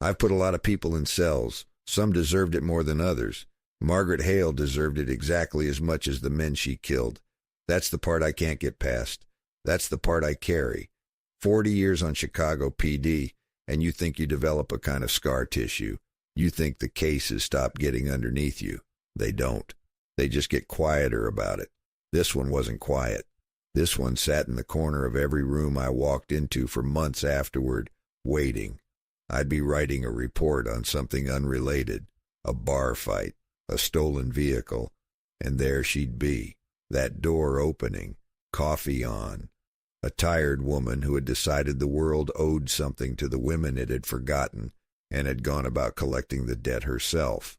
I've put a lot of people in cells. Some deserved it more than others. Margaret Hale deserved it exactly as much as the men she killed. That's the part I can't get past. That's the part I carry. 40 years on Chicago PD, and you think you develop a kind of scar tissue. You think the cases stop getting underneath you. They don't. They just get quieter about it. This one wasn't quiet. This one sat in the corner of every room I walked into for months afterward, waiting. I'd be writing a report on something unrelated, a bar fight, a stolen vehicle, and there she'd be, that door opening, coffee on, a tired woman who had decided the world owed something to the women it had forgotten and had gone about collecting the debt herself.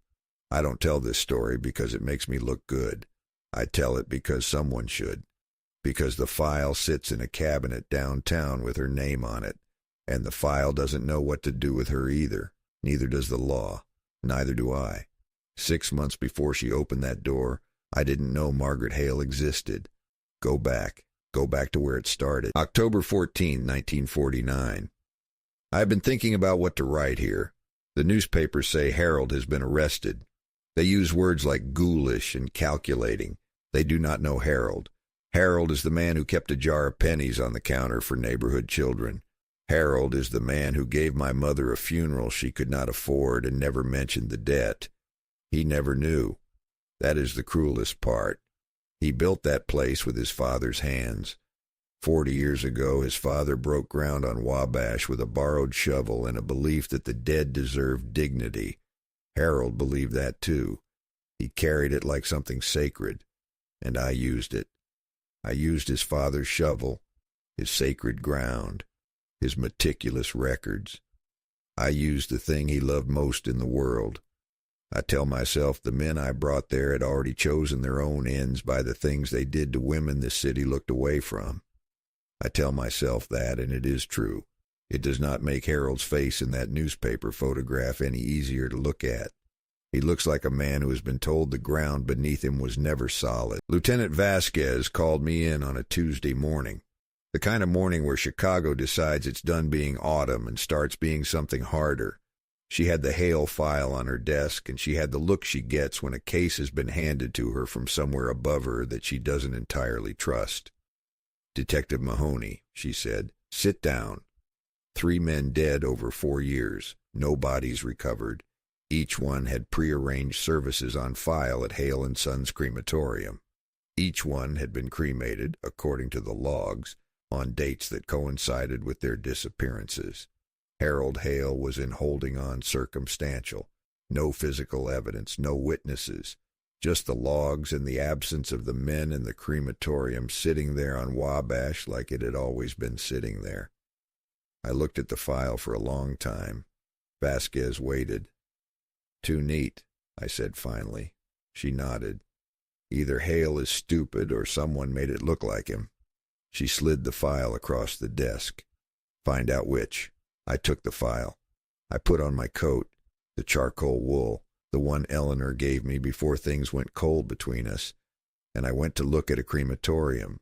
I don't tell this story because it makes me look good. I tell it because someone should, because the file sits in a cabinet downtown with her name on it, and the file doesn't know what to do with her either. Neither does the law. Neither do I. 6 months before she opened that door, I didn't know Margaret Hale existed. Go back to where it started. October 14, 1949. I've been thinking about what to write here. The newspapers say Harold has been arrested. They use words like ghoulish and calculating. They do not know Harold. Harold is the man who kept a jar of pennies on the counter for neighborhood children. Harold is the man who gave my mother a funeral she could not afford and never mentioned the debt. He never knew. That is the cruelest part. He built that place with his father's hands. 40 years ago, his father broke ground on Wabash with a borrowed shovel and a belief that the dead deserved dignity. Harold believed that too. He carried it like something sacred, and I used it. I used his father's shovel, his sacred ground, his meticulous records. I used the thing he loved most in the world. I tell myself the men I brought there had already chosen their own ends by the things they did to women this city looked away from. I tell myself that, and it is true. It does not make Harold's face in that newspaper photograph any easier to look at. He looks like a man who has been told the ground beneath him was never solid. Lieutenant Vasquez called me in on a Tuesday morning. The kind of morning where Chicago decides it's done being autumn and starts being something harder. She had the Hale file on her desk, and she had the look she gets when a case has been handed to her from somewhere above her that she doesn't entirely trust. "Detective Mahoney," she said, "sit down. 3 men dead over 4 years. No bodies recovered. Each one had prearranged services on file at Hale & Sons Crematorium. Each one had been cremated, according to the logs, on dates that coincided with their disappearances. Harold Hale was in holding on circumstantial. No physical evidence, no witnesses. Just the logs and the absence of the men in the crematorium sitting there on Wabash like it had always been sitting there." I looked at the file for a long time. Vasquez waited. "Too neat," I said finally. She nodded. "Either Hale is stupid or someone made it look like him." She slid the file across the desk. "Find out which." I took the file. I put on my coat, the charcoal wool, the one Eleanor gave me before things went cold between us, and I went to look at a crematorium.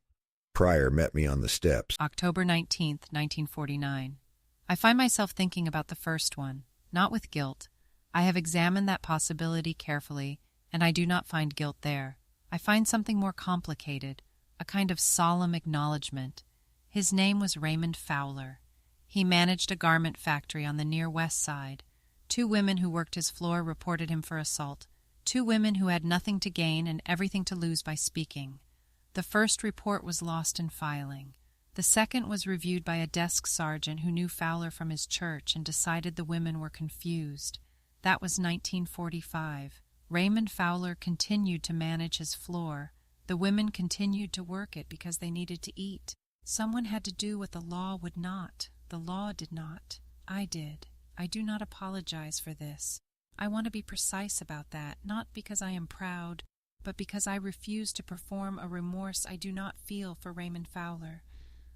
Pryor met me on the steps. October 19th, 1949. I find myself thinking about the first one, not with guilt. I have examined that possibility carefully, and I do not find guilt there. I find something more complicated, a kind of solemn acknowledgement. His name was Raymond Fowler. He managed a garment factory on the near West Side. 2 women who worked his floor reported him for assault. 2 women who had nothing to gain and everything to lose by speaking. The first report was lost in filing. The second was reviewed by a desk sergeant who knew Fowler from his church and decided the women were confused. That was 1945. Raymond Fowler continued to manage his floor. The women continued to work it because they needed to eat. Someone had to do what the law would not. The law did not. I did. I do not apologize for this. I want to be precise about that, not because I am proud, but because I refuse to perform a remorse I do not feel for Raymond Fowler.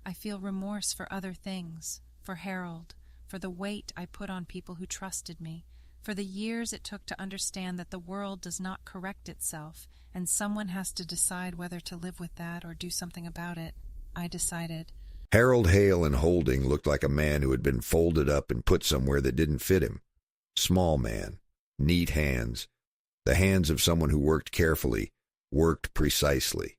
I feel remorse for other things, for Harold, for the weight I put on people who trusted me, for the years it took to understand that the world does not correct itself, and someone has to decide whether to live with that or do something about it. I decided. Harold Hale in holding looked like a man who had been folded up and put somewhere that didn't fit him. Small man, neat hands, the hands of someone who worked carefully, worked precisely.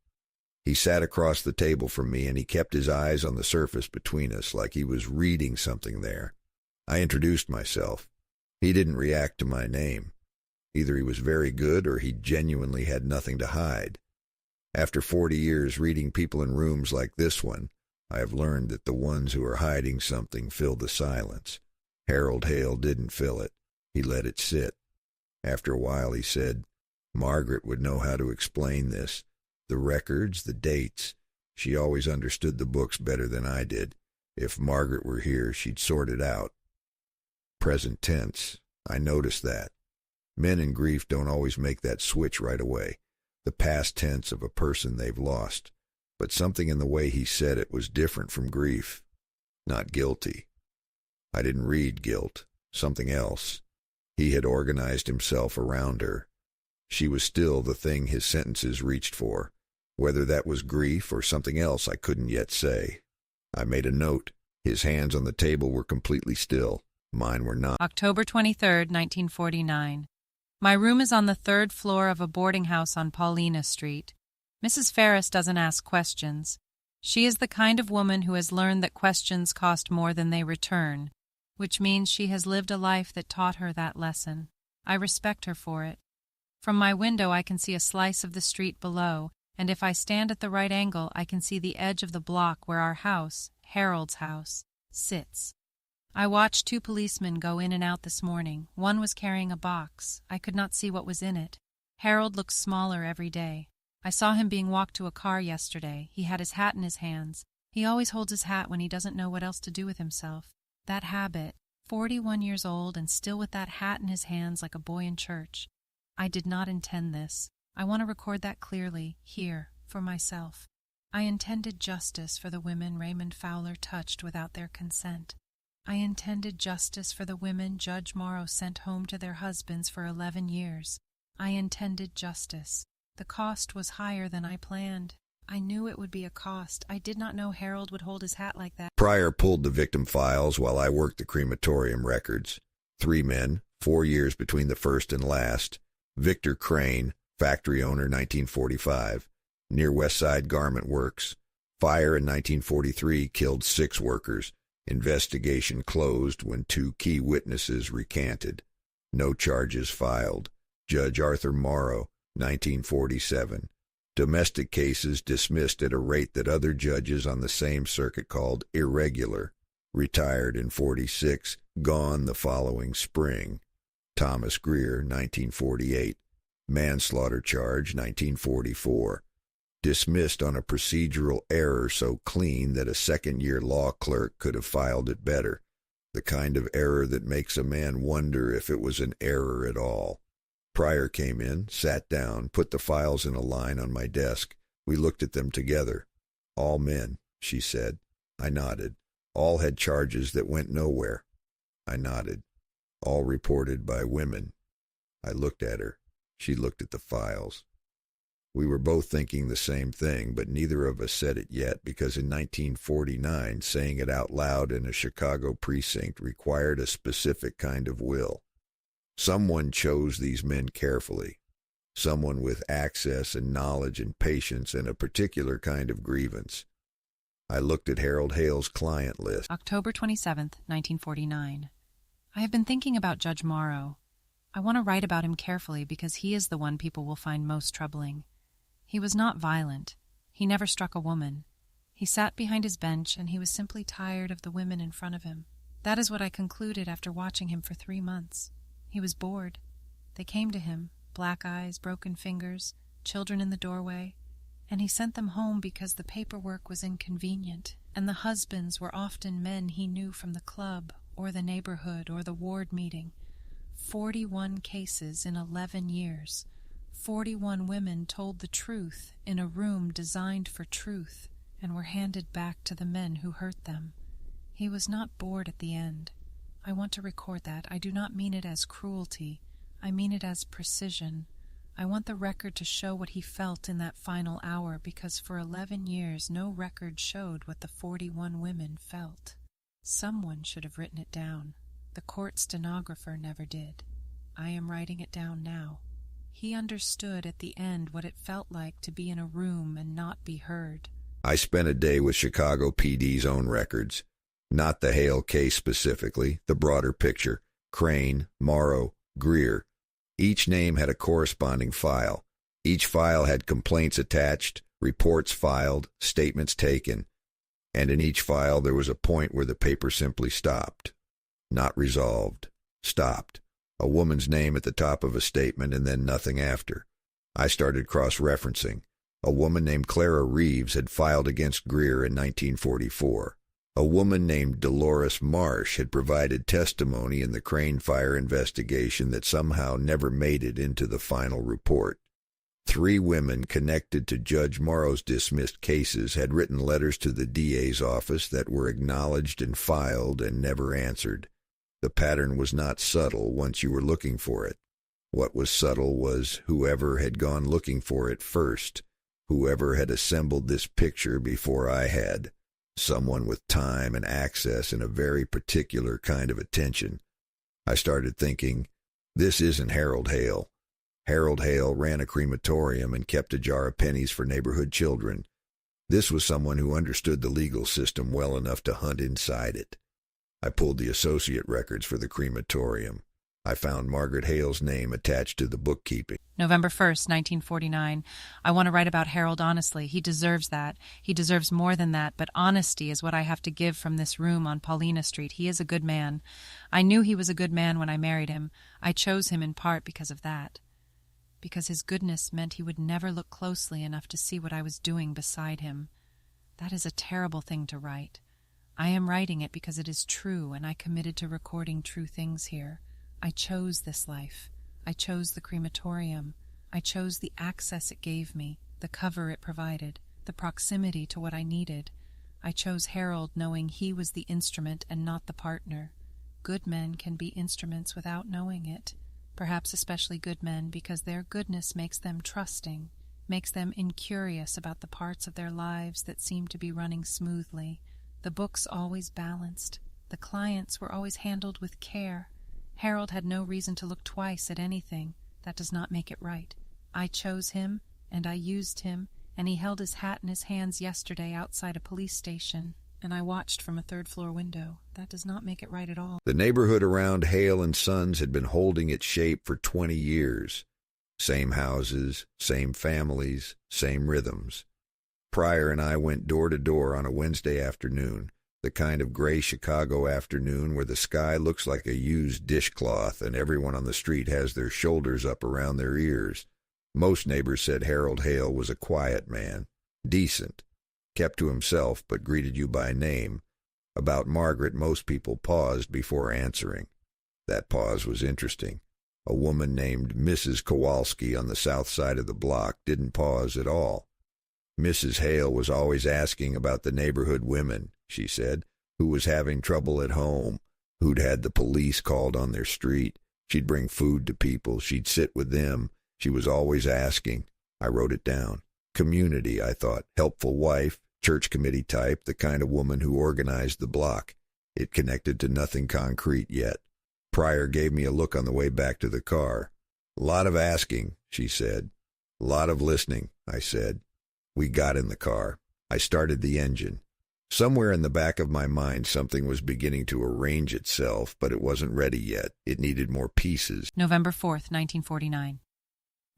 He sat across the table from me, and he kept his eyes on the surface between us like he was reading something there. I introduced myself. He didn't react to my name. Either he was very good or he genuinely had nothing to hide. After 40 years reading people in rooms like this one, I have learned that the ones who are hiding something fill the silence. Harold Hale didn't fill it. He let it sit. After a while he said, "Margaret would know how to explain this. The records, the dates. She always understood the books better than I did. If Margaret were here, she'd sort it out." Present tense. I noticed that. Men in grief don't always make that switch right away. The past tense of a person they've lost. But something in the way he said it was different from grief. Not guilty. I didn't read guilt. Something else. He had organized himself around her. She was still the thing his sentences reached for. Whether that was grief or something else I couldn't yet say. I made a note. His hands on the table were completely still. Mine were not. October 23rd, 1949. My room is on the 3rd floor of a boarding house on Paulina Street. Mrs. Ferris doesn't ask questions. She is the kind of woman who has learned that questions cost more than they return, which means she has lived a life that taught her that lesson. I respect her for it. From my window I can see a slice of the street below, and if I stand at the right angle I can see the edge of the block where our house, Harold's house, sits. I watched 2 policemen go in and out this morning. One was carrying a box. I could not see what was in it. Harold looks smaller every day. I saw him being walked to a car yesterday. He had his hat in his hands. He always holds his hat when he doesn't know what else to do with himself. That habit, 41 years old and still with that hat in his hands like a boy in church. I did not intend this. I want to record that clearly, here, for myself. I intended justice for the women Raymond Fowler touched without their consent. I intended justice for the women Judge Morrow sent home to their husbands for 11 years. I intended justice. The cost was higher than I planned. I knew it would be a cost. I did not know Harold would hold his hat like that. Pryor pulled the victim files while I worked the crematorium records. 3 men, 4 years between the first and last. Victor Crane, factory owner, 1945. Near West Side Garment Works. Fire in 1943 killed 6 workers. Investigation closed when 2 key witnesses recanted. No charges filed. Judge Arthur Morrow, 1947. Domestic cases dismissed at a rate that other judges on the same circuit called irregular. Retired in 46, gone the following spring. Thomas Greer, 1948. Manslaughter charge, 1944. Dismissed on a procedural error so clean that a second-year law clerk could have filed it better. The kind of error that makes a man wonder if it was an error at all. Pryor came in, sat down, put the files in a line on my desk. We looked at them together. "All men," she said. I nodded. "All had charges that went nowhere." I nodded. "All reported by women." I looked at her. She looked at the files. We were both thinking the same thing, but neither of us said it yet because in 1949 saying it out loud in a Chicago precinct required a specific kind of will. Someone chose these men carefully. Someone with access and knowledge and patience and a particular kind of grievance. I looked at Harold Hale's client list. October 27th, 1949. I have been thinking about Judge Morrow. I want to write about him carefully because he is the one people will find most troubling. He was not violent. He never struck a woman. He sat behind his bench and he was simply tired of the women in front of him. That is what I concluded after watching him for 3 months. He was bored. They came to him, black eyes, broken fingers, children in the doorway, and he sent them home because the paperwork was inconvenient, and the husbands were often men he knew from the club or the neighborhood or the ward meeting. 41 cases in 11 years. 41 women told the truth in a room designed for truth and were handed back to the men who hurt them. He was not bored at the end. I want to record that. I do not mean it as cruelty. I mean it as precision. I want the record to show what he felt in that final hour because for 11 years no record showed what the 41 women felt. Someone should have written it down. The court stenographer never did. I am writing it down now. He understood at the end what it felt like to be in a room and not be heard. I spent a day with Chicago PD's own records. Not the Hale case specifically, the broader picture. Crane, Morrow, Greer. Each name had a corresponding file. Each file had complaints attached, reports filed, statements taken. And in each file there was a point where the paper simply stopped. Not resolved. Stopped. A woman's name at the top of a statement and then nothing after. I started cross-referencing. A woman named Clara Reeves had filed against Greer in 1944. A woman named Dolores Marsh had provided testimony in the Crane fire investigation that somehow never made it into the final report. 3 women connected to Judge Morrow's dismissed cases had written letters to the DA's office that were acknowledged and filed and never answered. The pattern was not subtle once you were looking for it. What was subtle was whoever had gone looking for it first, whoever had assembled this picture before I had, someone with time and access and a very particular kind of attention. I started thinking, this isn't Harold Hale. Harold Hale ran a crematorium and kept a jar of pennies for neighborhood children. This was someone who understood the legal system well enough to hunt inside it. I pulled the associate records for the crematorium. I found Margaret Hale's name attached to the bookkeeping. November 1st, 1949. I want to write about Harold honestly. He deserves that. He deserves more than that, but honesty is what I have to give from this room on Paulina Street. He is a good man. I knew he was a good man when I married him. I chose him in part because of that. Because his goodness meant he would never look closely enough to see what I was doing beside him. That is a terrible thing to write. I am writing it because it is true, and I committed to recording true things here. I chose this life. I chose the crematorium. I chose the access it gave me, the cover it provided, the proximity to what I needed. I chose Harold knowing he was the instrument and not the partner. Good men can be instruments without knowing it, perhaps especially good men because their goodness makes them trusting, makes them incurious about the parts of their lives that seem to be running smoothly. The books always balanced. The clients were always handled with care. Harold had no reason to look twice at anything. That does not make it right. I chose him, and I used him, and he held his hat in his hands yesterday outside a police station, and I watched from a third-floor window. That does not make it right at all. The neighborhood around Hale and Sons had been holding its shape for 20 years. Same houses, same families, same rhythms. Pryor and I went door to door on a Wednesday afternoon, the kind of gray Chicago afternoon where the sky looks like a used dishcloth and everyone on the street has their shoulders up around their ears. Most neighbors said Harold Hale was a quiet man, decent, kept to himself but greeted you by name. About Margaret, most people paused before answering. That pause was interesting. A woman named Mrs. Kowalski on the south side of the block didn't pause at all. Mrs. Hale was always asking about the neighborhood women, she said, who was having trouble at home, who'd had the police called on their street. She'd bring food to people. She'd sit with them. She was always asking. I wrote it down. Community, I thought. Helpful wife, church committee type, the kind of woman who organized the block. It connected to nothing concrete yet. Pryor gave me a look on the way back to the car. Lot of asking, she said. Lot of listening, I said. We got in the car. I started the engine. Somewhere in the back of my mind something was beginning to arrange itself, but it wasn't ready yet. It needed more pieces. November 4th, 1949.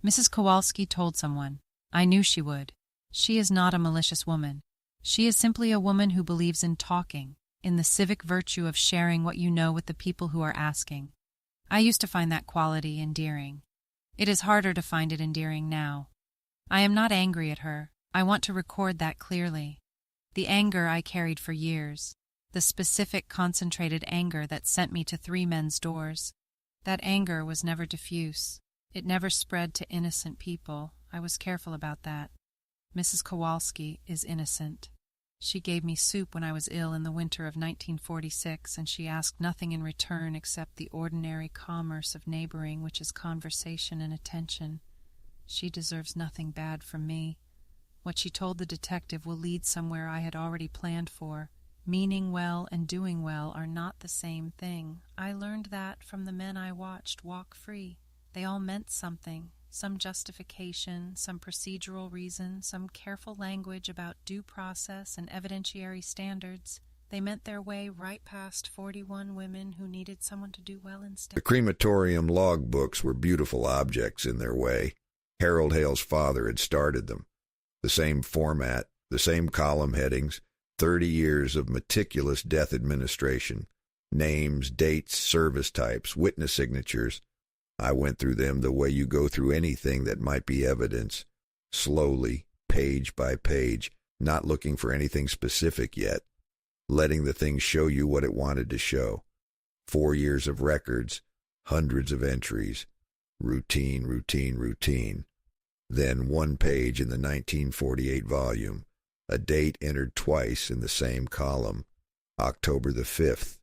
Mrs. Kowalski told someone. I knew she would. She is not a malicious woman. She is simply a woman who believes in talking, in the civic virtue of sharing what you know with the people who are asking. I used to find that quality endearing. It is harder to find it endearing now. I am not angry at her. I want to record that clearly. The anger I carried for years, the specific concentrated anger that sent me to 3 men's doors. That anger was never diffuse. It never spread to innocent people. I was careful about that. Mrs. Kowalski is innocent. She gave me soup when I was ill in the winter of 1946, and she asked nothing in return except the ordinary commerce of neighboring, which is conversation and attention. She deserves nothing bad from me. What she told the detective will lead somewhere I had already planned for. Meaning well and doing well are not the same thing. I learned that from the men I watched walk free. They all meant something, some justification, some procedural reason, some careful language about due process and evidentiary standards. They meant their way right past 41 women who needed someone to do well instead. The crematorium logbooks were beautiful objects in their way. Harold Hale's father had started them. The same format, the same column headings, 30 years of meticulous death administration. Names, dates, service types, witness signatures. I went through them the way you go through anything that might be evidence, slowly, page by page, not looking for anything specific yet, letting the thing show you what it wanted to show. 4 years of records, hundreds of entries, routine, routine, routine. Then one page in the 1948 volume, a date entered twice in the same column, October the 5th.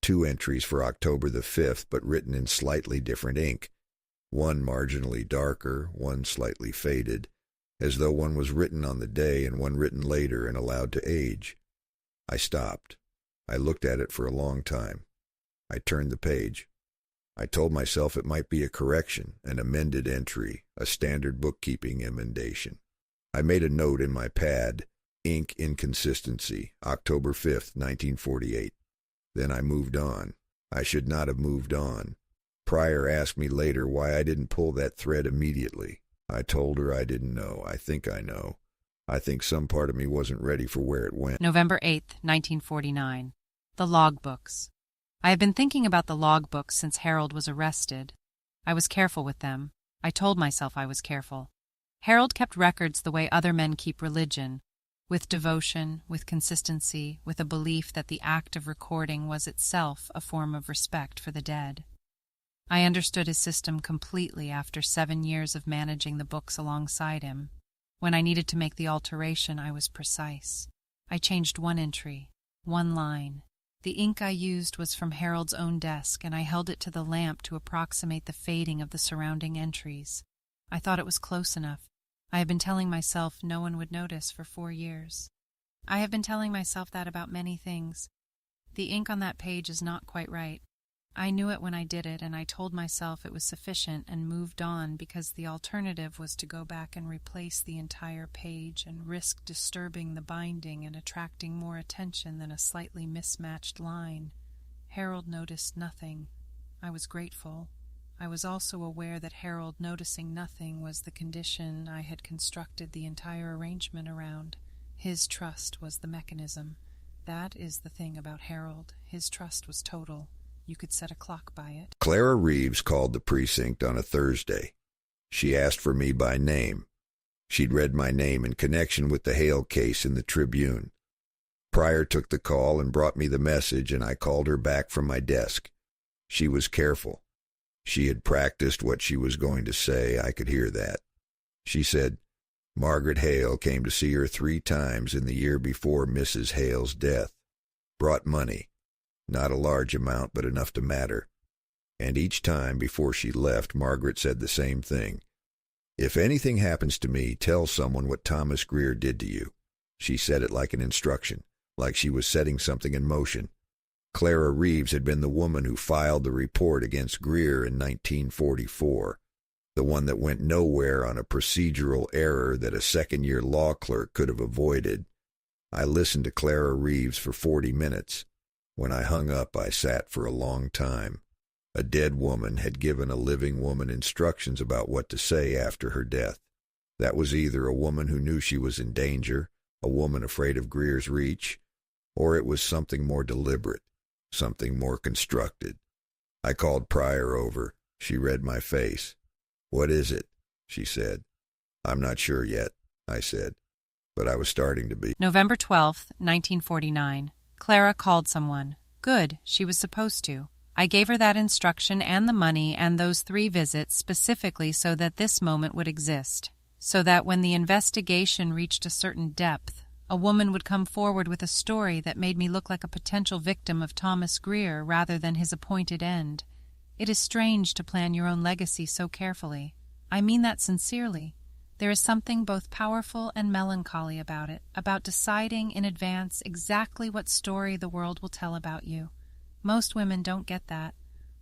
2 entries for October the 5th, but written in slightly different ink, one marginally darker, one slightly faded, as though one was written on the day and one written later and allowed to age. I stopped. I looked at it for a long time. I turned the page. I told myself it might be a correction, an amended entry, a standard bookkeeping emendation. I made a note in my pad, ink inconsistency, October 5th, 1948. Then I moved on. I should not have moved on. Pryor asked me later why I didn't pull that thread immediately. I told her I didn't know. I think I know. I think some part of me wasn't ready for where it went. November 8th, 1949. The logbooks. I have been thinking about the logbooks since Harold was arrested. I was careful with them. I told myself I was careful. Harold kept records the way other men keep religion, with devotion, with consistency, with a belief that the act of recording was itself a form of respect for the dead. I understood his system completely after 7 years of managing the books alongside him. When I needed to make the alteration, I was precise. I changed one entry, one line. The ink I used was from Harold's own desk, and I held it to the lamp to approximate the fading of the surrounding entries. I thought it was close enough. I had been telling myself no one would notice for 4 years. I have been telling myself that about many things. The ink on that page is not quite right. I knew it when I did it, and I told myself it was sufficient and moved on because the alternative was to go back and replace the entire page and risk disturbing the binding and attracting more attention than a slightly mismatched line. Harold noticed nothing. I was grateful. I was also aware that Harold noticing nothing was the condition I had constructed the entire arrangement around. His trust was the mechanism. That is the thing about Harold. His trust was total. You could set a clock by it. Clara Reeves called the precinct on a Thursday. She asked for me by name. She'd read my name in connection with the Hale case in the Tribune. Pryor took the call and brought me the message, and I called her back from my desk. She was careful. She had practiced what she was going to say. I could hear that. She said, Margaret Hale came to see her 3 times in the year before Mrs. Hale's death. Brought money. Not a large amount, but enough to matter. And each time before she left, Margaret said the same thing. If anything happens to me, tell someone what Thomas Greer did to you. She said it like an instruction, like she was setting something in motion. Clara Reeves had been the woman who filed the report against Greer in 1944, the one that went nowhere on a procedural error that a second-year law clerk could have avoided. I listened to Clara Reeves for 40 minutes. When I hung up, I sat for a long time. A dead woman had given a living woman instructions about what to say after her death. That was either a woman who knew she was in danger, a woman afraid of Greer's reach, or it was something more deliberate, something more constructed. I called Pryor over. She read my face. "What is it?" she said. "I'm not sure yet," I said, but I was starting to be. November 12th, 1949. Clara called someone. Good, she was supposed to. I gave her that instruction and the money and those 3 visits specifically so that this moment would exist, so that when the investigation reached a certain depth, a woman would come forward with a story that made me look like a potential victim of Thomas Greer rather than his appointed end. It is strange to plan your own legacy so carefully. I mean that sincerely. There is something both powerful and melancholy about it, about deciding in advance exactly what story the world will tell about you. Most women don't get that.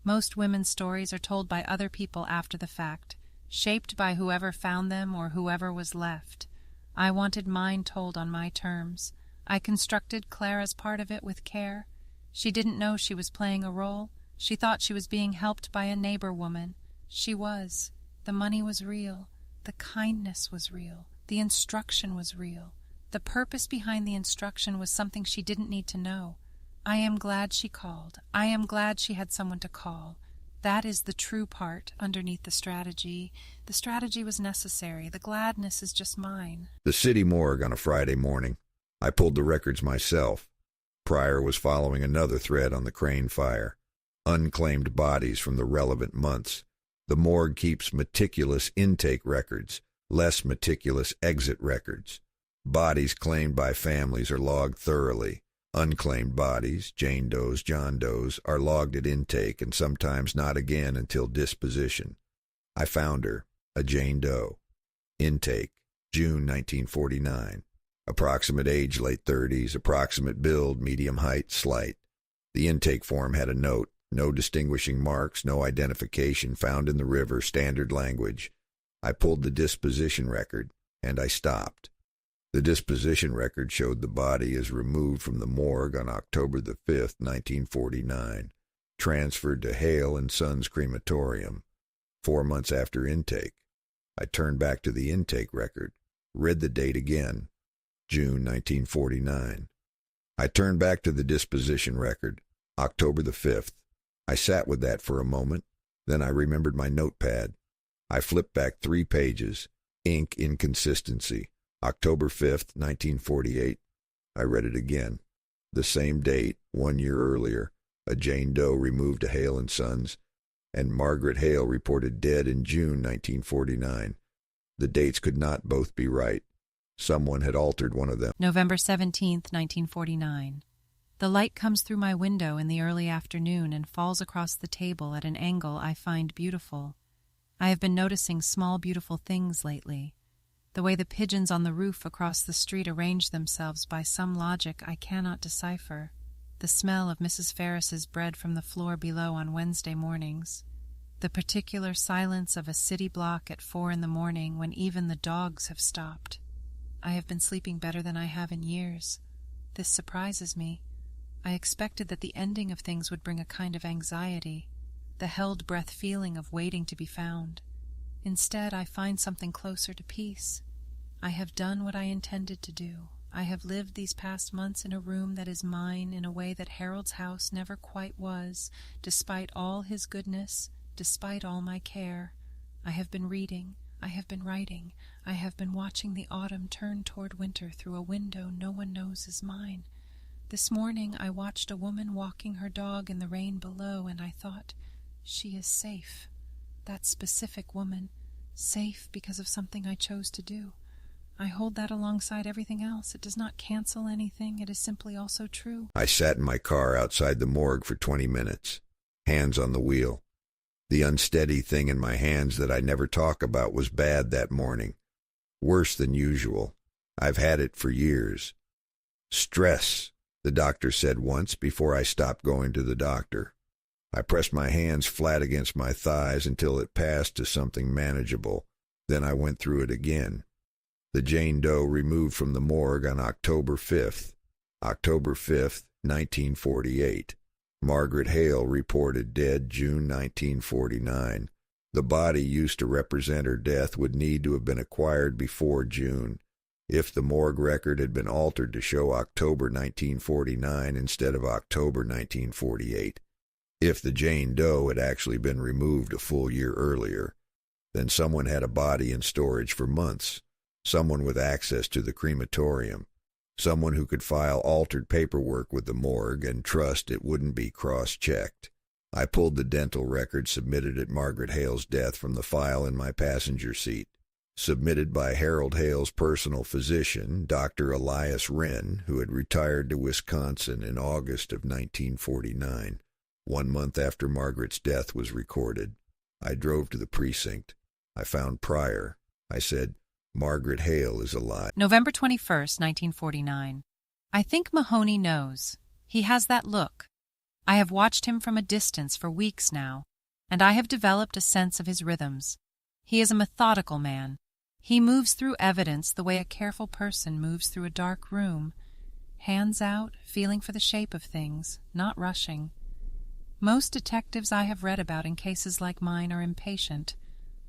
Most women's stories are told by other people after the fact, shaped by whoever found them or whoever was left. I wanted mine told on my terms. I constructed Clara's part of it with care. She didn't know she was playing a role. She thought she was being helped by a neighbor woman. She was. The money was real. The kindness was real. The instruction was real. The purpose behind the instruction was something she didn't need to know. I am glad she called. I am glad she had someone to call. That is the true part underneath the strategy. The strategy was necessary. The gladness is just mine. The city morgue on a Friday morning. I pulled the records myself. Pryor was following another thread on the Crane fire. Unclaimed bodies from the relevant months. The morgue keeps meticulous intake records, less meticulous exit records. Bodies claimed by families are logged thoroughly. Unclaimed bodies, Jane Does, John Does, are logged at intake and sometimes not again until disposition. I found her, a Jane Doe. Intake, June 1949. Approximate age, late 30s. Approximate build, medium height, slight. The intake form had a note. No distinguishing marks, no identification found in the river, standard language. I pulled the disposition record, and I stopped. The disposition record showed the body as removed from the morgue on October the 5th, 1949, transferred to Hale and Sons Crematorium, 4 months after intake. I turned back to the intake record, read the date again, June 1949. I turned back to the disposition record, October the 5th. I sat with that for a moment, then I remembered my notepad. I flipped back 3 pages, ink inconsistency, October 5th, 1948. I read it again. The same date, 1 year earlier, a Jane Doe removed to Hale and Sons, and Margaret Hale reported dead in June 1949. The dates could not both be right. Someone had altered one of them. November 17th, 1949. The light comes through my window in the early afternoon and falls across the table at an angle I find beautiful. I have been noticing small, beautiful things lately. The way the pigeons on the roof across the street arrange themselves by some logic I cannot decipher. The smell of Mrs. Ferris's bread from the floor below on Wednesday mornings. The particular silence of a city block at 4 a.m. when even the dogs have stopped. I have been sleeping better than I have in years. This surprises me. I expected that the ending of things would bring a kind of anxiety, the held-breath feeling of waiting to be found. Instead, I find something closer to peace. I have done what I intended to do. I have lived these past months in a room that is mine in a way that Harold's house never quite was, despite all his goodness, despite all my care. I have been reading. I have been writing. I have been watching the autumn turn toward winter through a window no one knows is mine. This morning I watched a woman walking her dog in the rain below, and I thought, she is safe. That specific woman, safe because of something I chose to do. I hold that alongside everything else. It does not cancel anything. It is simply also true. I sat in my car outside the morgue for 20 minutes, hands on the wheel. The unsteady thing in my hands that I never talk about was bad that morning. Worse than usual. I've had it for years. Stress, the doctor said once before I stopped going to the doctor. I pressed my hands flat against my thighs until it passed to something manageable. Then I went through it again. The Jane Doe removed from the morgue on October 5th. October 5th, 1948. Margaret Hale reported dead June 1949. The body used to represent her death would need to have been acquired before June. If the morgue record had been altered to show October 1949 instead of October 1948, if the Jane Doe had actually been removed a full year earlier, then someone had a body in storage for months, someone with access to the crematorium, someone who could file altered paperwork with the morgue and trust it wouldn't be cross-checked. I pulled the dental record submitted at Margaret Hale's death from the file in my passenger seat. Submitted by Harold Hale's personal physician, Dr. Elias Wren, who had retired to Wisconsin in August of 1949, 1 month after Margaret's death was recorded. I drove to the precinct. I found Pryor. I said, Margaret Hale is alive. November 21st, 1949. I think Mahoney knows. He has that look. I have watched him from a distance for weeks now, and I have developed a sense of his rhythms. He is a methodical man. He moves through evidence the way a careful person moves through a dark room, hands out, feeling for the shape of things, not rushing. Most detectives I have read about in cases like mine are impatient.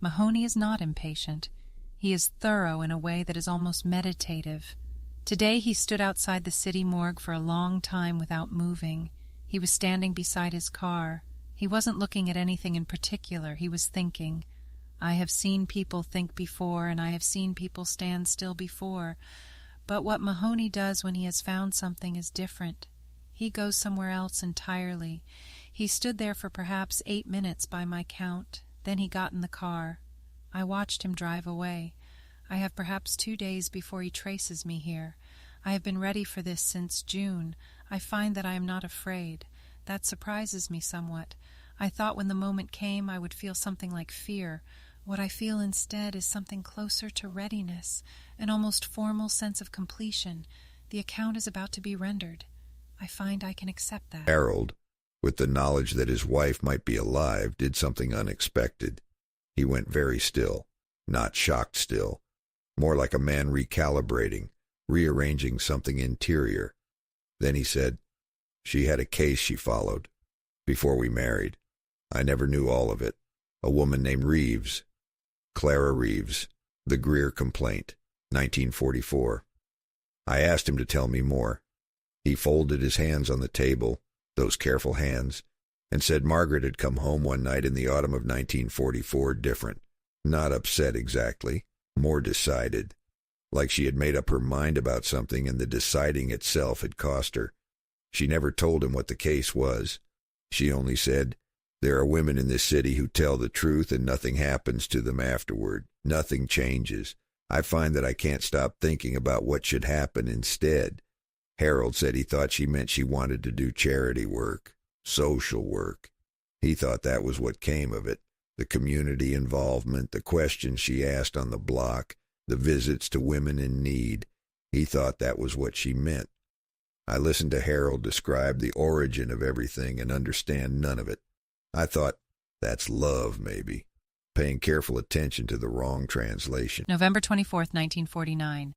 Mahoney is not impatient. He is thorough in a way that is almost meditative. Today he stood outside the city morgue for a long time without moving. He was standing beside his car. He wasn't looking at anything in particular. He was thinking. I have seen people think before, and I have seen people stand still before. But what Mahoney does when he has found something is different. He goes somewhere else entirely. He stood there for perhaps 8 minutes by my count. Then he got in the car. I watched him drive away. I have perhaps 2 days before he traces me here. I have been ready for this since June. I find that I am not afraid. That surprises me somewhat. I thought when the moment came I would feel something like fear. What I feel instead is something closer to readiness, an almost formal sense of completion. The account is about to be rendered. I find I can accept that. Harold, with the knowledge that his wife might be alive, did something unexpected. He went very still, not shocked still, more like a man recalibrating, rearranging something interior. Then he said, "She had a case she followed before we married. I never knew all of it. A woman named Reeves, Clara Reeves, the Greer complaint, 1944. I asked him to tell me more. He folded his hands on the table, those careful hands, and said Margaret had come home one night in the autumn of 1944 different, not upset exactly, more decided, like she had made up her mind about something and the deciding itself had cost her. She never told him what the case was. She only said, 'There are women in this city who tell the truth and nothing happens to them afterward. Nothing changes. I find that I can't stop thinking about what should happen instead.' Harold said he thought she meant she wanted to do charity work, social work. He thought that was what came of it, the community involvement, the questions she asked on the block, the visits to women in need. He thought that was what she meant. I listened to Harold describe the origin of everything and understand none of it. I thought, that's love, maybe, paying careful attention to the wrong translation. November 24th, 1949.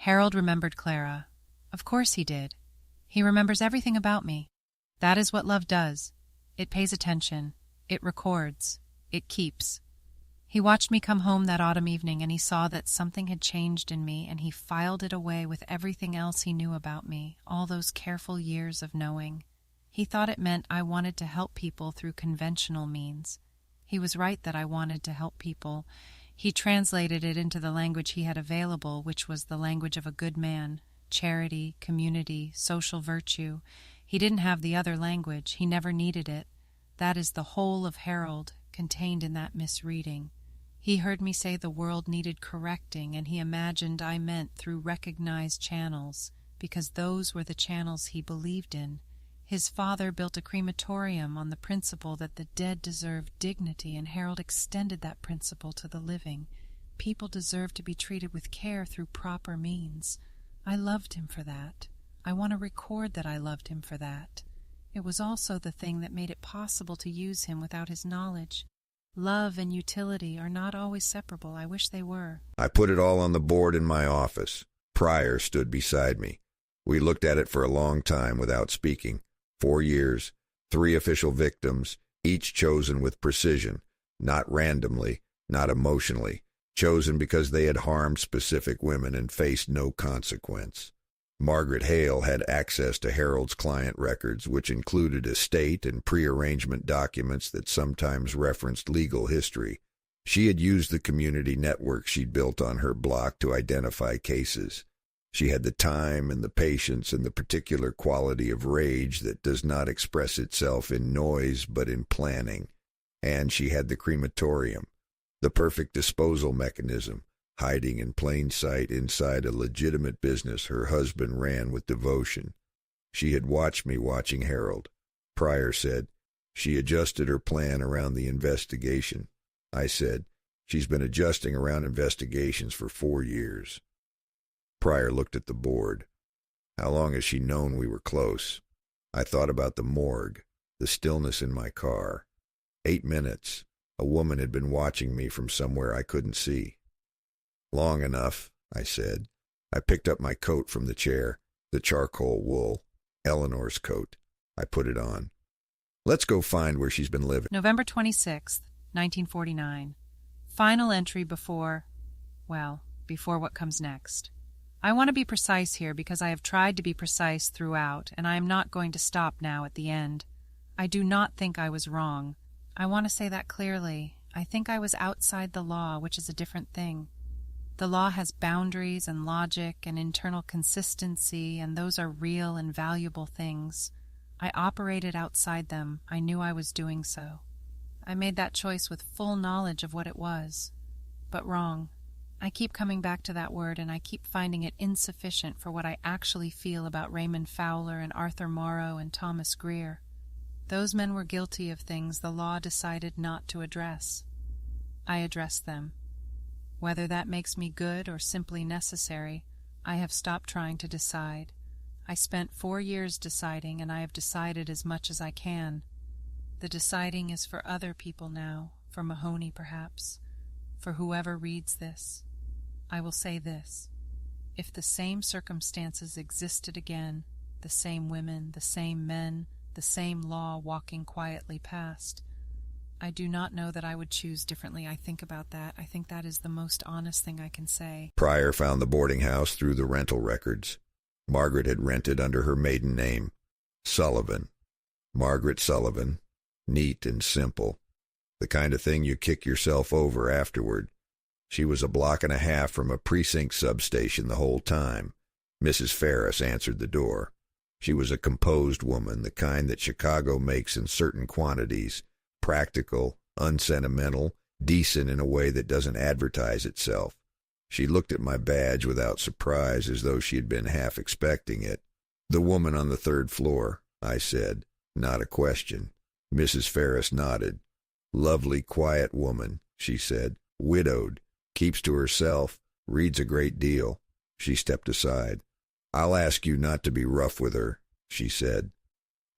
Harold remembered Clara. Of course he did. He remembers everything about me. That is what love does. It pays attention. It records. It keeps. He watched me come home that autumn evening, and he saw that something had changed in me, and he filed it away with everything else he knew about me, all those careful years of knowing. He thought it meant I wanted to help people through conventional means. He was right that I wanted to help people. He translated it into the language he had available, which was the language of a good man, charity, community, social virtue. He didn't have the other language. He never needed it. That is the whole of Harold, contained in that misreading. He heard me say the world needed correcting, and he imagined I meant through recognized channels, because those were the channels he believed in. His father built a crematorium on the principle that the dead deserved dignity, and Harold extended that principle to the living. People deserve to be treated with care through proper means. I loved him for that. I want to record that I loved him for that. It was also the thing that made it possible to use him without his knowledge. Love and utility are not always separable. I wish they were. I put it all on the board in my office. Pryor stood beside me. We looked at it for a long time without speaking. 4 years, 3 official victims, each chosen with precision, not randomly, not emotionally, chosen because they had harmed specific women and faced no consequence. Margaret Hale had access to Harold's client records, which included estate and prearrangement documents that sometimes referenced legal history. She had used the community network she'd built on her block to identify cases. She had the time and the patience and the particular quality of rage that does not express itself in noise but in planning. And she had the crematorium, the perfect disposal mechanism, hiding in plain sight inside a legitimate business her husband ran with devotion. She had watched me watching Harold. Pryor said, she adjusted her plan around the investigation. I said, She's been adjusting around investigations for 4 years. Pryor looked at the board. How long has she known we were close? I thought about the morgue, the stillness in my car. 8 minutes. A woman had been watching me from somewhere I couldn't see. Long enough, I said. I picked up my coat from the chair, the charcoal wool, Eleanor's coat. I put it on. Let's go find where she's been living. November 26th, 1949. Final entry before what comes next. I want to be precise here because I have tried to be precise throughout, and I am not going to stop now at the end. I do not think I was wrong. I want to say that clearly. I think I was outside the law, which is a different thing. The law has boundaries and logic and internal consistency, and those are real and valuable things. I operated outside them. I knew I was doing so. I made that choice with full knowledge of what it was. But wrong. I keep coming back to that word, and I keep finding it insufficient for what I actually feel about Raymond Fowler and Arthur Morrow and Thomas Greer. Those men were guilty of things the law decided not to address. I addressed them. Whether that makes me good or simply necessary, I have stopped trying to decide. I spent 4 years deciding, and I have decided as much as I can. The deciding is for other people now, for Mahoney perhaps, for whoever reads this. I will say this. If the same circumstances existed again, the same women, the same men, the same law walking quietly past, I do not know that I would choose differently. I think about that. I think that is the most honest thing I can say. Pryor found the boarding house through the rental records. Margaret had rented under her maiden name, Sullivan. Margaret Sullivan. Neat and simple. The kind of thing you kick yourself over afterward. She was a block and a half from a precinct substation the whole time. Mrs. Ferris answered the door. She was a composed woman, the kind that Chicago makes in certain quantities, practical, unsentimental, decent in a way that doesn't advertise itself. She looked at my badge without surprise, as though she had been half expecting it. The woman on the 3rd floor, I said, not a question. Mrs. Ferris nodded. Lovely, quiet woman, she said. Widowed, keeps to herself, reads a great deal. She stepped aside. I'll ask you not to be rough with her, she said.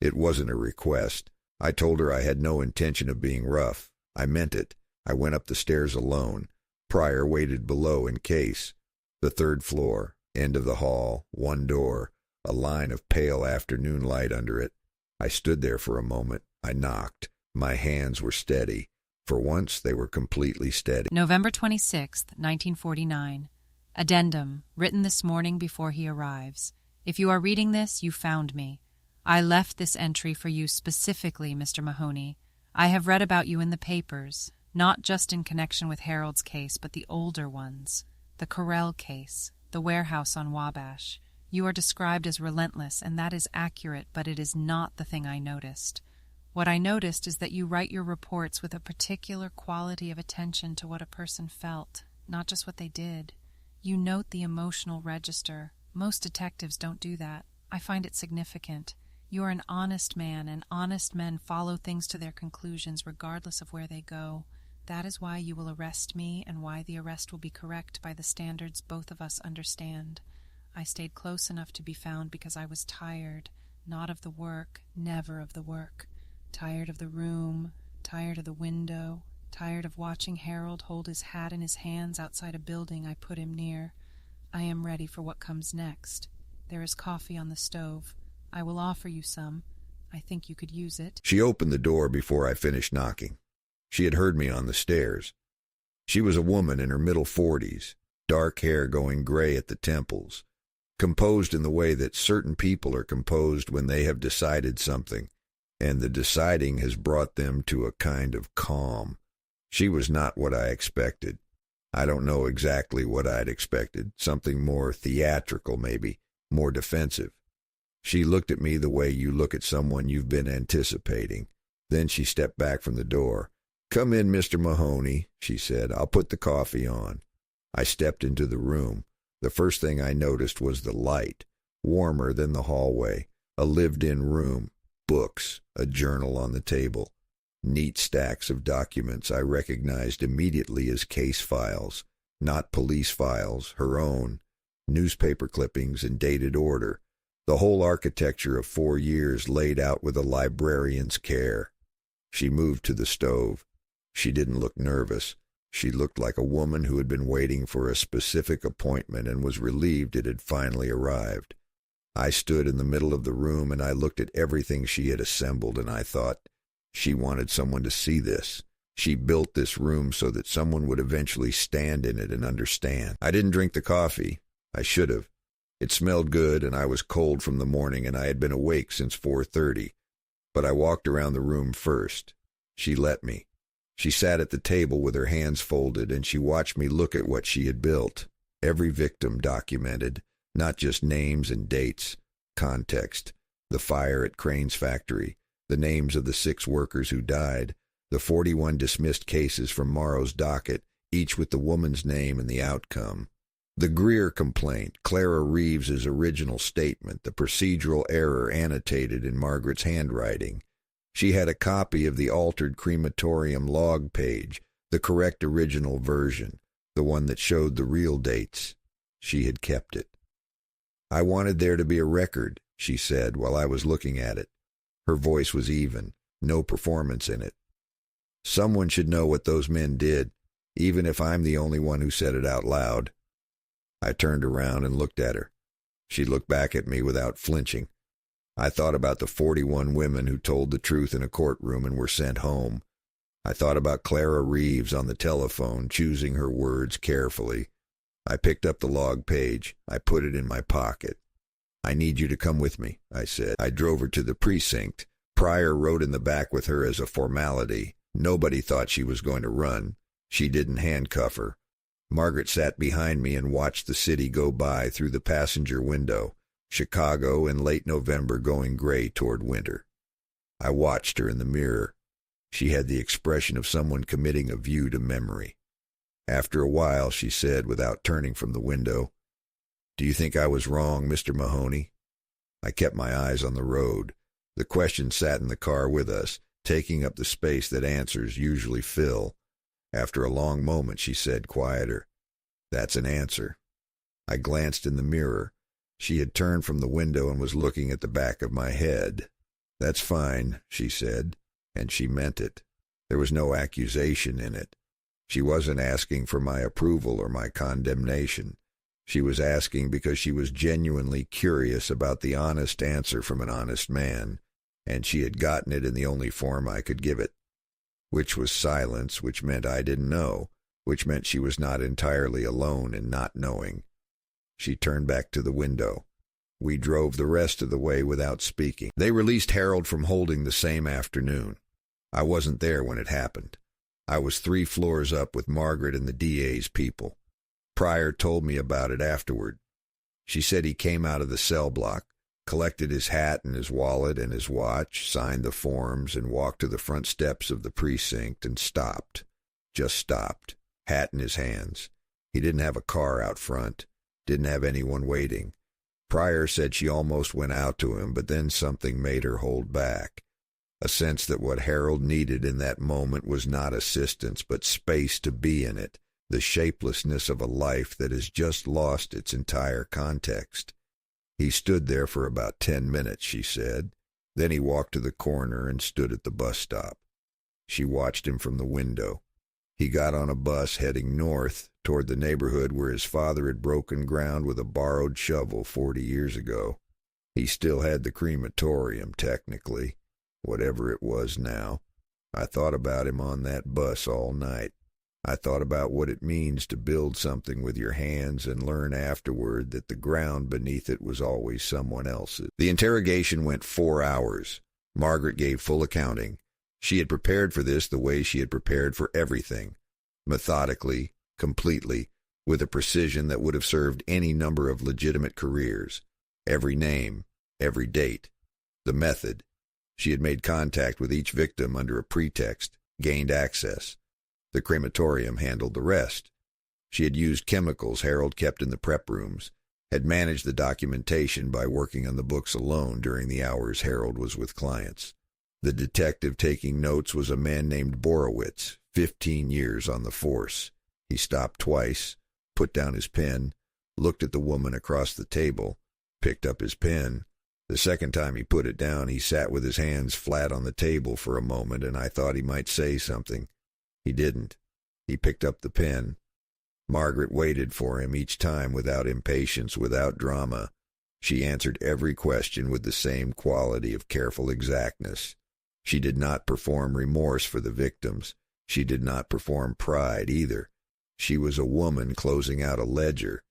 It wasn't a request. I told her I had no intention of being rough. I meant it. I went up the stairs alone. Pryor waited below in case. The 3rd floor, end of the hall, one door, a line of pale afternoon light under it. I stood there for a moment. I knocked. My hands were steady. For once, they were completely steady. November 26th, 1949. Addendum, written this morning before he arrives. If you are reading this, you found me. I left this entry for you specifically, Mr. Mahoney. I have read about you in the papers, not just in connection with Harold's case, but the older ones. The Correll case, the warehouse on Wabash. You are described as relentless, and that is accurate, but it is not the thing I noticed. What I noticed is that you write your reports with a particular quality of attention to what a person felt, not just what they did. You note the emotional register. Most detectives don't do that. I find it significant. You are an honest man, and honest men follow things to their conclusions regardless of where they go. That is why you will arrest me, and why the arrest will be correct by the standards both of us understand. I stayed close enough to be found because I was tired, not of the work, never of the work. Tired of the room, tired of the window, tired of watching Harold hold his hat in his hands outside a building I put him near. I am ready for what comes next. There is coffee on the stove. I will offer you some. I think you could use it. She opened the door before I finished knocking. She had heard me on the stairs. She was a woman in her middle 40s, dark hair going gray at the temples, composed in the way that certain people are composed when they have decided something, and the deciding has brought them to a kind of calm. She was not what I expected. I don't know exactly what I'd expected, something more theatrical maybe, more defensive. She looked at me the way you look at someone you've been anticipating. Then she stepped back from the door. "Come in, Mr. Mahoney," she said. "I'll put the coffee on." I stepped into the room. The first thing I noticed was the light, warmer than the hallway, a lived-in room, books, a journal on the table. Neat stacks of documents I recognized immediately as case files, not police files, her own, newspaper clippings in dated order, the whole architecture of 4 years laid out with a librarian's care. She moved to the stove. She didn't look nervous. She looked like a woman who had been waiting for a specific appointment and was relieved it had finally arrived. I stood in the middle of the room and I looked at everything she had assembled and I thought, she wanted someone to see this. She built this room so that someone would eventually stand in it and understand. I didn't drink the coffee. I should have. It smelled good and I was cold from the morning and I had been awake since 4:30. But I walked around the room first. She let me. She sat at the table with her hands folded, and she watched me look at what she had built. Every victim documented, not just names and dates, context, the fire at Crane's factory, the names of the 6 workers who died, the 41 dismissed cases from Morrow's docket, each with the woman's name and the outcome. The Greer complaint, Clara Reeves's original statement, the procedural error annotated in Margaret's handwriting. She had a copy of the altered crematorium log page, the correct original version, the one that showed the real dates. She had kept it. I wanted there to be a record, she said while I was looking at it. Her voice was even, no performance in it. Someone should know what those men did, even if I'm the only one who said it out loud. I turned around and looked at her. She looked back at me without flinching. I thought about the 41 women who told the truth in a courtroom and were sent home. I thought about Clara Reeves on the telephone, choosing her words carefully. I picked up the log page. I put it in my pocket. I need you to come with me, I said. I drove her to the precinct. Pryor rode in the back with her as a formality. Nobody thought she was going to run. She didn't handcuff her. Margaret sat behind me and watched the city go by through the passenger window. Chicago in late November going gray toward winter. I watched her in the mirror. She had the expression of someone committing a view to memory. After a while, she said, without turning from the window, "Do you think I was wrong, Mr. Mahoney?" I kept my eyes on the road. The question sat in the car with us, taking up the space that answers usually fill. After a long moment, she said, quieter, "That's an answer." I glanced in the mirror. She had turned from the window and was looking at the back of my head. "That's fine," she said, and she meant it. There was no accusation in it. She wasn't asking for my approval or my condemnation. She was asking because she was genuinely curious about the honest answer from an honest man, and she had gotten it in the only form I could give it, which was silence, which meant I didn't know, which meant she was not entirely alone in not knowing. She turned back to the window. We drove the rest of the way without speaking. They released Harold from holding the same afternoon. I wasn't there when it happened. I was 3 floors up with Margaret and the DA's people. Pryor told me about it afterward. She said he came out of the cell block, collected his hat and his wallet and his watch, signed the forms, and walked to the front steps of the precinct and stopped. Just stopped, hat in his hands. He didn't have a car out front. Didn't have anyone waiting. Pryor said she almost went out to him, but then something made her hold back. A sense that what Harold needed in that moment was not assistance, but space to be in it, the shapelessness of a life that has just lost its entire context. He stood there for about 10 minutes, she said. Then he walked to the corner and stood at the bus stop. She watched him from the window. He got on a bus heading north toward the neighborhood where his father had broken ground with a borrowed shovel 40 years ago. He still had the crematorium, technically, whatever it was now. I thought about him on that bus all night. I thought about what it means to build something with your hands and learn afterward that the ground beneath it was always someone else's. The interrogation went 4 hours. Margaret gave full accounting. She had prepared for this the way she had prepared for everything, methodically, completely, with a precision that would have served any number of legitimate careers. Every name, every date, the method. She had made contact with each victim under a pretext, gained access. The crematorium handled the rest. She had used chemicals Harold kept in the prep rooms, had managed the documentation by working on the books alone during the hours Harold was with clients. The detective taking notes was a man named Borowitz, 15 years on the force. He stopped twice, put down his pen, looked at the woman across the table, picked up his pen. The second time he put it down, he sat with his hands flat on the table for a moment, and I thought he might say something. He didn't. He picked up the pen. Margaret waited for him each time without impatience, without drama. She answered every question with the same quality of careful exactness. She did not perform remorse for the victims. She did not perform pride either. She was a woman closing out a ledger.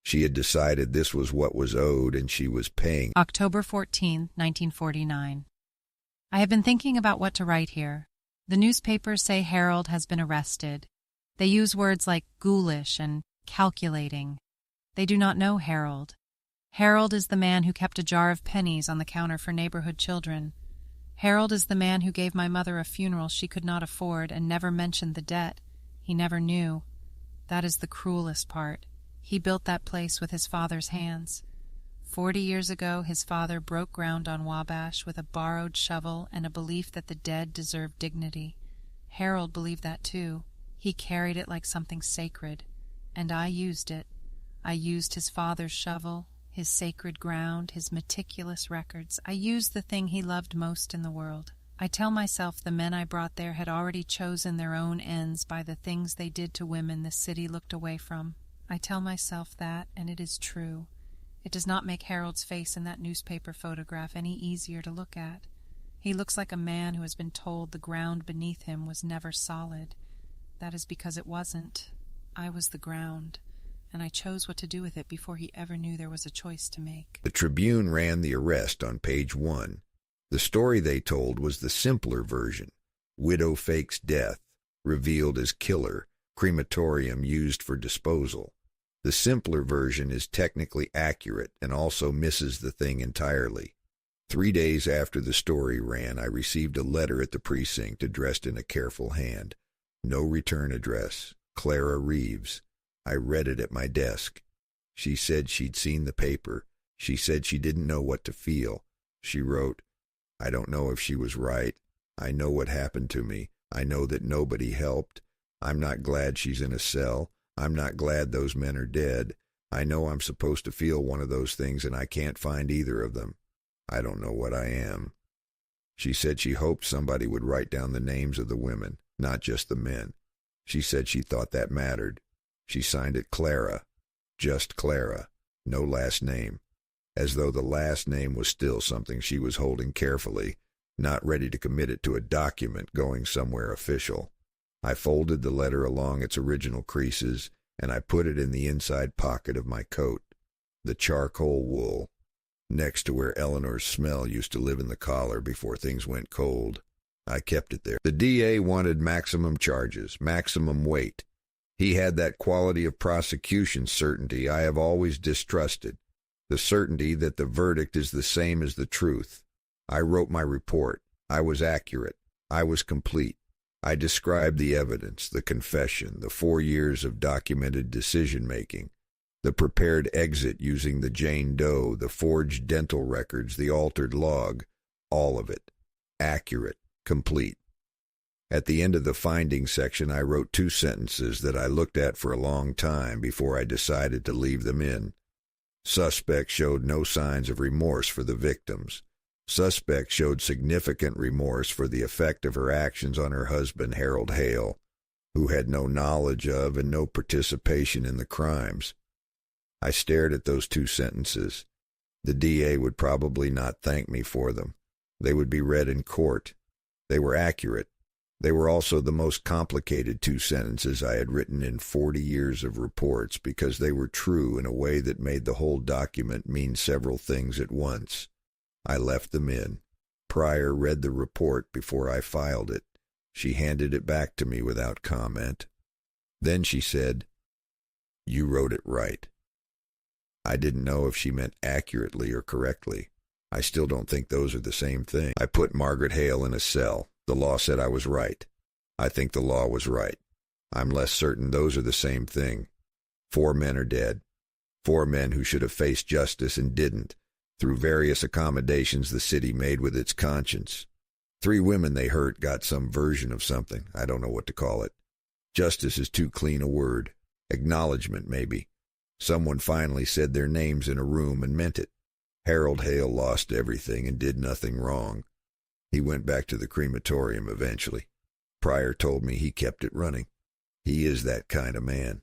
She had decided this was what was owed, and she was paying. October 14, 1949. I have been thinking about what to write here. The newspapers say Harold has been arrested. They use words like ghoulish and calculating. They do not know Harold. Harold is the man who kept a jar of pennies on the counter for neighborhood children. Harold is the man who gave my mother a funeral she could not afford and never mentioned the debt. He never knew. That is the cruelest part. He built that place with his father's hands. 40 years ago, his father broke ground on Wabash with a borrowed shovel and a belief that the dead deserved dignity. Harold believed that too. He carried it like something sacred, and I used it. I used his father's shovel, his sacred ground, his meticulous records. I used the thing he loved most in the world. I tell myself the men I brought there had already chosen their own ends by the things they did to women the city looked away from. I tell myself that, and it is true. It does not make Harold's face in that newspaper photograph any easier to look at. He looks like a man who has been told the ground beneath him was never solid. That is because it wasn't. I was the ground, and I chose what to do with it before he ever knew there was a choice to make. The Tribune ran the arrest on page 1. The story they told was the simpler version. Widow fakes death, revealed as killer, crematorium used for disposal. The simpler version is technically accurate and also misses the thing entirely. 3 days after the story ran, I received a letter at the precinct addressed in a careful hand. No return address. Clara Reeves. I read it at my desk. She said she'd seen the paper. She said she didn't know what to feel. She wrote, I don't know if she was right. I know what happened to me. I know that nobody helped. I'm not glad she's in a cell. I'm not glad those men are dead. I know I'm supposed to feel one of those things, and I can't find either of them. I don't know what I am. She said she hoped somebody would write down the names of the women, not just the men. She said she thought that mattered. She signed it Clara. Just Clara. No last name. As though the last name was still something she was holding carefully, not ready to commit it to a document going somewhere official. I folded the letter along its original creases, and I put it in the inside pocket of my coat, the charcoal wool, next to where Eleanor's smell used to live in the collar before things went cold. I kept it there. The DA wanted maximum charges, maximum weight. He had that quality of prosecution certainty I have always distrusted, the certainty that the verdict is the same as the truth. I wrote my report. I was accurate. I was complete. I described the evidence, the confession, the 4 years of documented decision-making, the prepared exit using the Jane Doe, the forged dental records, the altered log, all of it. Accurate, complete. At the end of the findings section, I wrote 2 sentences that I looked at for a long time before I decided to leave them in. Suspect showed no signs of remorse for the victims. Suspect showed significant remorse for the effect of her actions on her husband, Harold Hale, who had no knowledge of and no participation in the crimes. I stared at those 2 sentences. The DA would probably not thank me for them. They would be read in court. They were accurate. They were also the most complicated 2 sentences I had written in 40 years of reports because they were true in a way that made the whole document mean several things at once. I left them in. Pryor read the report before I filed it. She handed it back to me without comment. Then she said, "You wrote it right." I didn't know if she meant accurately or correctly. I still don't think those are the same thing. I put Margaret Hale in a cell. The law said I was right. I think the law was right. I'm less certain those are the same thing. 4 men are dead. 4 men who should have faced justice and didn't, through various accommodations the city made with its conscience. 3 women they hurt got some version of something. I don't know what to call it. Justice is too clean a word. Acknowledgement, maybe. Someone finally said their names in a room and meant it. Harold Hale lost everything and did nothing wrong. He went back to the crematorium eventually. Pryor told me he kept it running. He is that kind of man.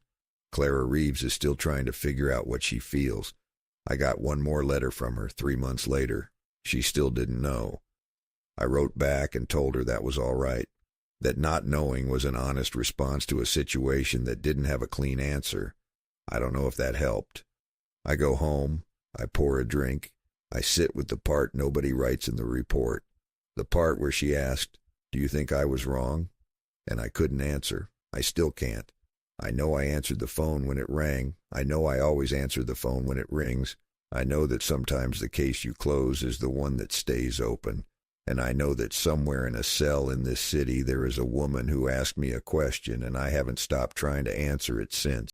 Clara Reeves is still trying to figure out what she feels. I got one more letter from her 3 months later. She still didn't know. I wrote back and told her that was all right, that not knowing was an honest response to a situation that didn't have a clean answer. I don't know if that helped. I go home, I pour a drink, I sit with the part nobody writes in the report, the part where she asked, "Do you think I was wrong?" And I couldn't answer. I still can't. I know I answered the phone when it rang. I know I always answer the phone when it rings. I know that sometimes the case you close is the one that stays open. And I know that somewhere in a cell in this city there is a woman who asked me a question, and I haven't stopped trying to answer it since.